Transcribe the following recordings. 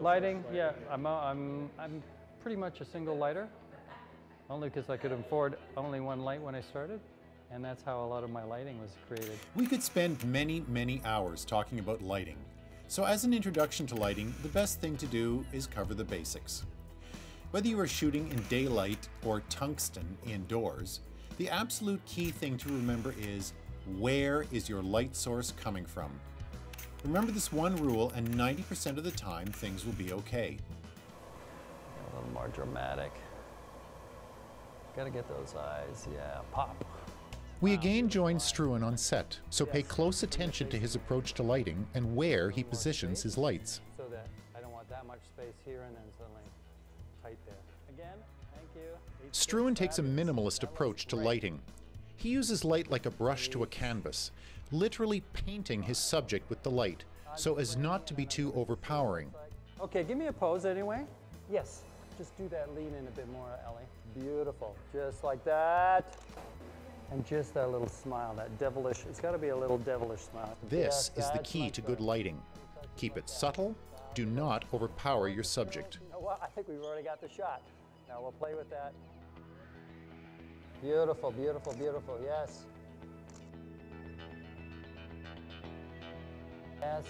Lighting, yeah, I'm pretty much a single lighter, only because I could afford only one light when I started, and that's how a lot of my lighting was created. We could spend many hours talking about lighting. So as an introduction to lighting, the best thing to do is cover the basics. Whether you are shooting in daylight or tungsten indoors, the absolute key thing to remember is, where is your light source coming from? Remember this one rule and 90% of the time things will be okay. A little more dramatic. Gotta get those eyes, yeah, pop. We again join Struan on set, so pay close attention to his approach to lighting and where he positions his lights. So that I don't want that much space here and then suddenly tight there. Again, thank you. Struan takes a minimalist approach to lighting. He uses light like a brush to a canvas, literally painting his subject with the light, so as not to be too overpowering. Okay, give me a pose anyway. Yes, just do that, lean in a bit more, Ellie. Beautiful, just like that. And just that little smile, that devilish, it's gotta be a little devilish smile. This is the key to good lighting. Keep it subtle, do not overpower your subject. You know what, I think we've already got the shot. Now we'll play with that. Beautiful, beautiful, beautiful, yes. Yes.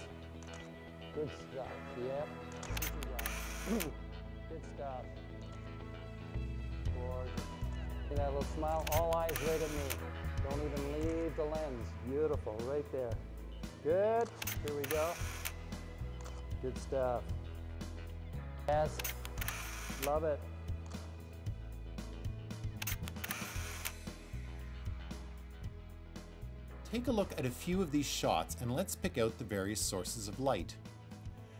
Good stuff, yep. Good stuff. Gorgeous. See that little smile? All eyes right at me. Don't even leave the lens. Beautiful, right there. Good, here we go. Good stuff. Yes, love it. Take a look at a few of these shots and let's pick out the various sources of light.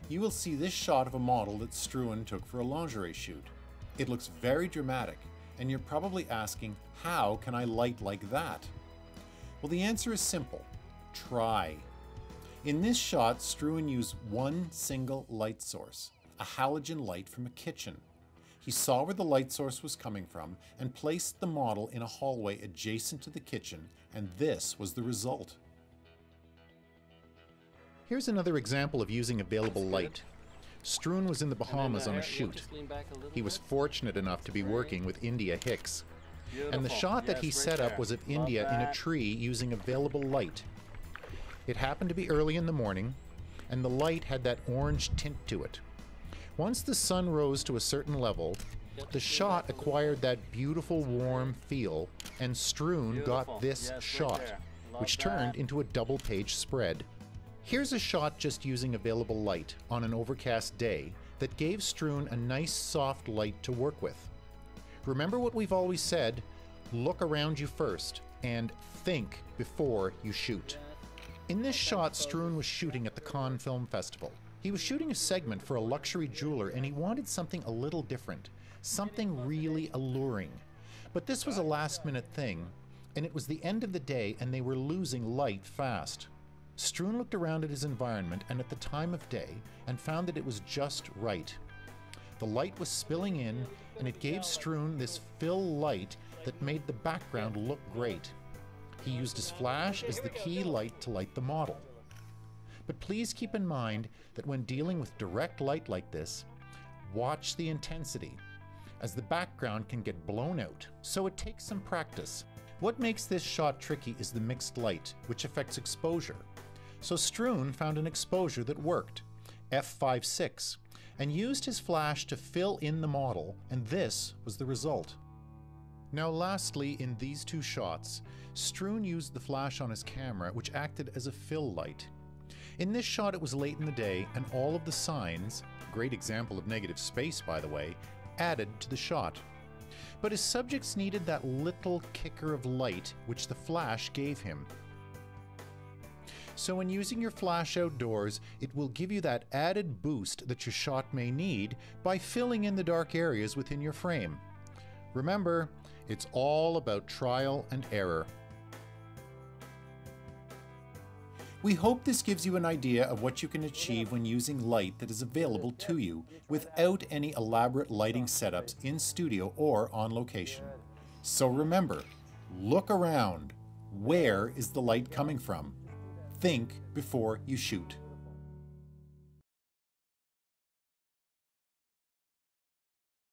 You will see this shot of a model that Struan took for a lingerie shoot. It looks very dramatic, and you're probably asking, how can I light like that? Well, the answer is simple. Try. In this shot, Struan used one single light source, a halogen light from a kitchen. He saw where the light source was coming from and placed the model in a hallway adjacent to the kitchen, and this was the result. Here's another example of using available light. Struan was in the Bahamas on a shoot. He was fortunate enough to be working with India Hicks. And the shot that he set up was of India in a tree using available light. It happened to be early in the morning, and the light had that orange tint to it. Once the sun rose to a certain level, the shot acquired that beautiful warm feel, and Struan got this shot, which turned into a double-page spread. Here's a shot just using available light on an overcast day that gave Struan a nice soft light to work with. Remember what we've always said, look around you first and think before you shoot. In this shot, Struan was shooting at the Cannes Film Festival. He was shooting a segment for a luxury jeweler and he wanted something a little different, something really alluring. But this was a last-minute thing, and it was the end of the day and they were losing light fast. Struan looked around at his environment and at the time of day and found that it was just right. The light was spilling in and it gave Struan this fill light that made the background look great. He used his flash as the key light to light the model. But please keep in mind that when dealing with direct light like this, watch the intensity, as the background can get blown out, so it takes some practice. What makes this shot tricky is the mixed light, which affects exposure. So Struan found an exposure that worked, f5.6, and used his flash to fill in the model, and this was the result. Now lastly, in these two shots, Struan used the flash on his camera, which acted as a fill light. In this shot it was late in the day, and all of the signs, great example of negative space by the way, added to the shot. But his subjects needed that little kicker of light which the flash gave him. So when using your flash outdoors, it will give you that added boost that your shot may need by filling in the dark areas within your frame. Remember, it's all about trial and error. We hope this gives you an idea of what you can achieve when using light that is available to you without any elaborate lighting setups in studio or on location. So remember, look around. Where is the light coming from? Think before you shoot.